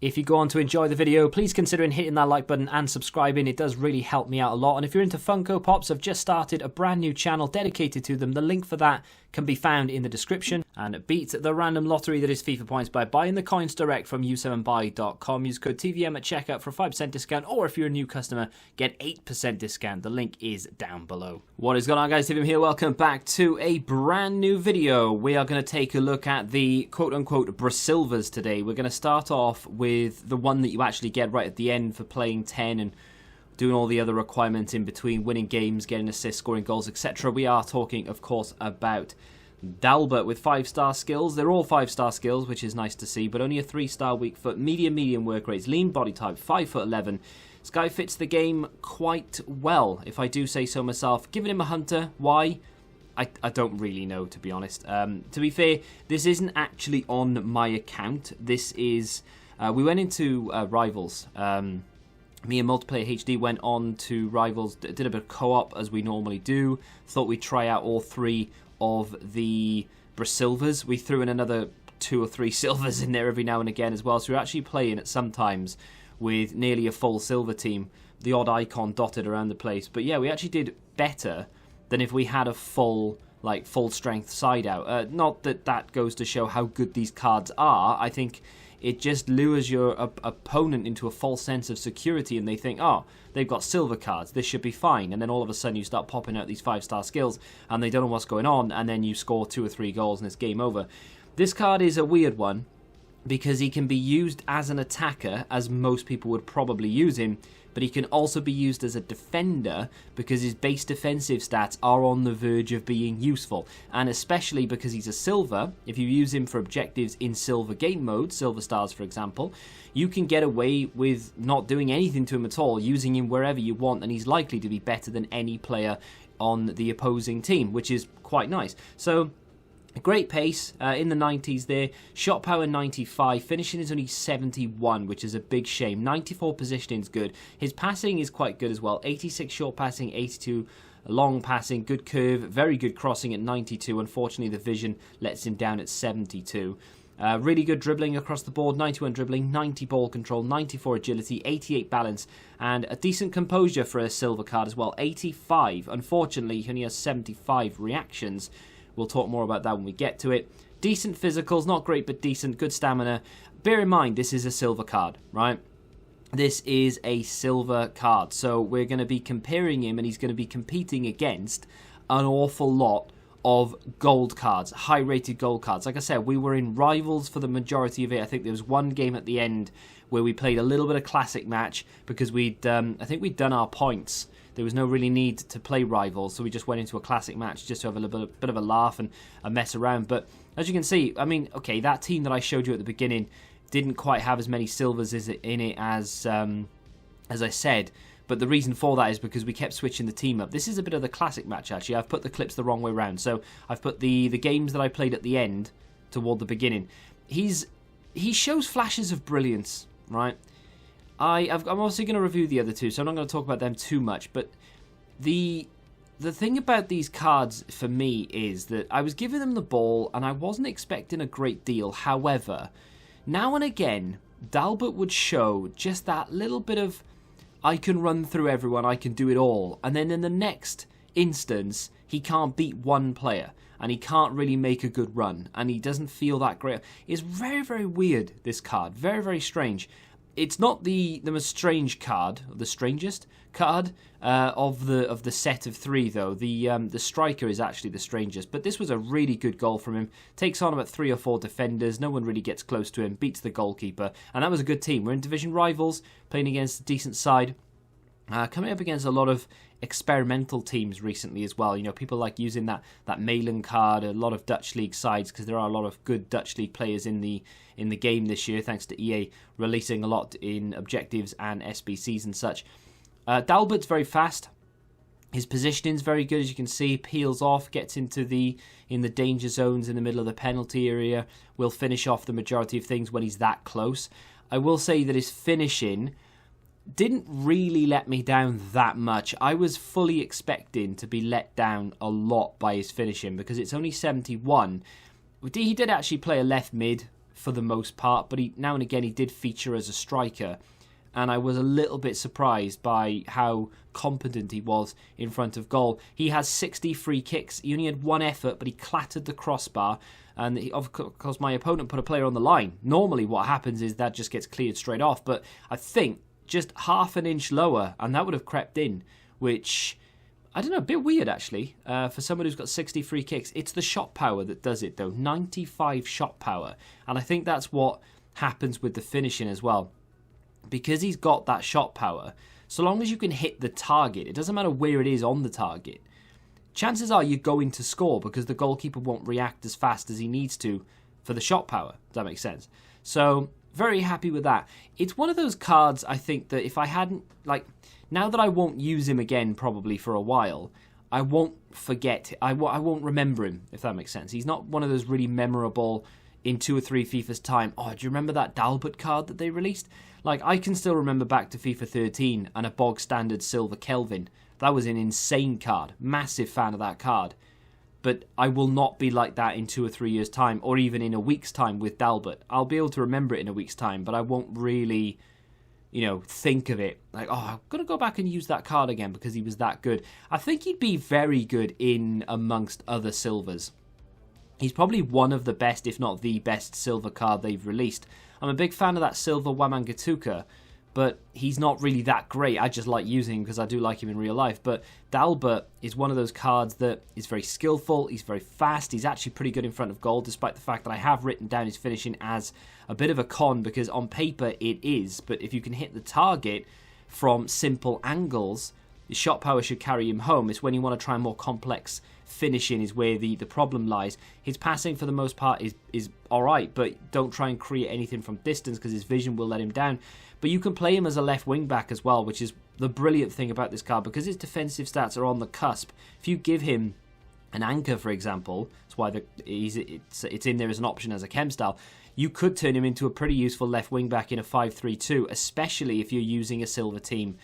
If you go on to enjoy the video, please consider hitting that like button and subscribing. It does really help me out a lot. And if you're into Funko Pops, I've just started a brand new channel dedicated to them. The link for that can be found in the description. And beat the random lottery that is FIFA points by buying the coins direct from u7buy.com. Use code TVM at checkout for a 5% discount, or if you're a new customer, get 8% discount. The link is down below. What is going on, guys? TVM here. Welcome back to a brand new video. We are going to take a look at the quote-unquote Brasilvers today. We're going to start off with the one that you actually get right at the end for playing 10 and doing all the other requirements in between, winning games, getting assists, scoring goals, etc. We are talking, of course, about Dalbert with 5-star skills. They're all 5-star skills, which is nice to see, but only a 3-star weak foot, medium work rates, lean body type, 5'11". This guy fits the game quite well, if I do say so myself. Giving him a hunter, why? I don't really know, to be honest. To be fair, this isn't actually on my account. This is... we went into Rivals. Me and Multiplayer HD went on to Rivals, did a bit of co-op as we normally do. Thought we'd try out all 3 of the Brasilvers. We threw in another 2 or 3 silvers in there every now and again as well. So we're actually playing at sometimes with nearly a full silver team. The odd icon dotted around the place. But yeah, we actually did better than if we had a full strength side out. Not that that goes to show how good these cards are. I think it just lures your opponent into a false sense of security, and they think, oh, they've got silver cards, this should be fine. And then all of a sudden you start popping out these 5-star skills, and they don't know what's going on, and then you score 2 or 3 goals, and it's game over. This card is a weird one, because he can be used as an attacker, as most people would probably use him, but he can also be used as a defender because his base defensive stats are on the verge of being useful. And especially because he's a silver, if you use him for objectives in silver game mode, silver stars for example, you can get away with not doing anything to him at all, using him wherever you want, and he's likely to be better than any player on the opposing team, which is quite nice. So, great pace in the 90s there. Shot power 95. Finishing is only 71, which is a big shame. 94 positioning is good. His passing is quite good as well. 86 short passing, 82 long passing. Good curve. Very good crossing at 92. Unfortunately, the vision lets him down at 72. Really good dribbling across the board. 91 dribbling, 90 ball control, 94 agility, 88 balance, and a decent composure for a silver card as well. 85. Unfortunately, he only has 75 reactions. We'll talk more about that when we get to it. Decent physicals, not great, but decent. Good stamina. Bear in mind, this is a silver card, right? This is a silver card. So we're going to be comparing him, and he's going to be competing against an awful lot of gold cards, high-rated gold cards. Like I said, we were in Rivals for the majority of it. I think there was one game at the end where we played a little bit of classic match because I think we'd done our points. There was no really need to play Rivals, so we just went into a classic match just to have a little bit of a laugh and a mess around. But as you can see, I mean, okay, that team that I showed you at the beginning didn't quite have as many silvers in it as I said. But the reason for that is because we kept switching the team up. This is a bit of the classic match, actually. I've put the clips the wrong way around. So I've put the games that I played at the end toward the beginning. He shows flashes of brilliance, right? I'm also going to review the other 2, so I'm not going to talk about them too much. But the thing about these cards for me is that I was giving them the ball and I wasn't expecting a great deal. However, now and again, Dalbert would show just that little bit of, I can run through everyone, I can do it all. And then in the next instance, he can't beat one player. And he can't really make a good run. And he doesn't feel that great. It's very weird, this card. Very strange. It's not the most strange card, the strangest card of the set of 3 though. The striker is actually the strangest, but this was a really good goal from him. Takes on about 3 or 4 defenders. No one really gets close to him. Beats the goalkeeper, and that was a good team. We're in division Rivals, playing against a decent side. Coming up against a lot of experimental teams recently as well. You know, people like using that Malen card, a lot of Dutch League sides, because there are a lot of good Dutch League players in the game this year, thanks to EA releasing a lot in objectives and SBCs and such. Dalbert's very fast. His positioning's very good, as you can see. Peels off, gets in the danger zones in the middle of the penalty area. Will finish off the majority of things when he's that close. I will say that his finishing didn't really let me down that much. I was fully expecting to be let down a lot by his finishing because it's only 71. He did actually play a left mid for the most part, but now and again he did feature as a striker. And I was a little bit surprised by how competent he was in front of goal. He has 60 free kicks. He only had one effort, but he clattered the crossbar. And of course, my opponent put a player on the line. Normally what happens is that just gets cleared straight off. But I think just half an inch lower, and that would have crept in, which, I don't know, a bit weird actually, for someone who's got 60 free kicks. It's the shot power that does it though, 95 shot power. And I think that's what happens with the finishing as well. Because he's got that shot power, so long as you can hit the target, it doesn't matter where it is on the target, chances are you're going to score because the goalkeeper won't react as fast as he needs to for the shot power. Does that make sense? So, very happy with that. It's one of those cards, I think, that if I hadn't, like, now that I won't use him again probably for a while, I won't forget, I won't remember him, if that makes sense. He's not one of those really memorable, in 2 or 3 FIFA's time, oh, do you remember that Dalbert card that they released? Like, I can still remember back to FIFA 13 and a bog standard silver Kelvin. That was an insane card. Massive fan of that card. But I will not be like that in 2 or 3 years' time, or even in a week's time with Dalbert. I'll be able to remember it in a week's time, but I won't really, think of it. Like, oh, I'm going to go back and use that card again because he was that good. I think he'd be very good in amongst other silvers. He's probably one of the best, if not the best, silver card they've released. I'm a big fan of that silver Wamangituka, but he's not really that great. I just like using him because I do like him in real life. But Dalbert is one of those cards that is very skillful, he's very fast, he's actually pretty good in front of goal, despite the fact that I have written down his finishing as a bit of a con, because on paper it is, but if you can hit the target from simple angles, the shot power should carry him home. It's when you want to try more complex finishing is where the problem lies. His passing for the most part is alright, but don't try and create anything from distance because his vision will let him down. But you can play him as a left wing back as well, which is the brilliant thing about this card, because his defensive stats are on the cusp. If you give him an anchor, for example, that's why it's in there as an option as a chem style, you could turn him into a pretty useful left wing back in a 5-3-2, especially if you're using a silver team.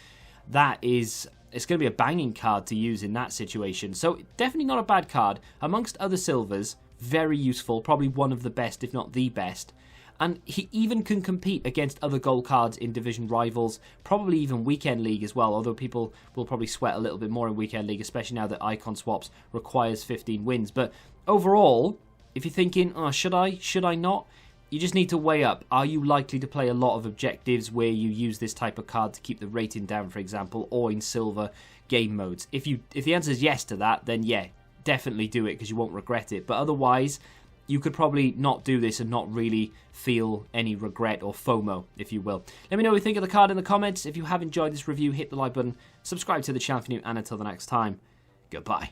It's going to be a banging card to use in that situation. So definitely not a bad card. Amongst other silvers, very useful, probably one of the best, if not the best. And he even can compete against other gold cards in division rivals, probably even Weekend League as well, although people will probably sweat a little bit more in Weekend League, especially now that icon swaps requires 15 wins. But overall, if you're thinking, oh, should I not? You just need to weigh up. Are you likely to play a lot of objectives where you use this type of card to keep the rating down, for example, or in silver game modes? If the answer is yes to that, then yeah, definitely do it because you won't regret it. But otherwise, you could probably not do this and not really feel any regret or FOMO, if you will. Let me know what you think of the card in the comments. If you have enjoyed this review, hit the like button, subscribe to the channel if you're new, and until the next time, goodbye.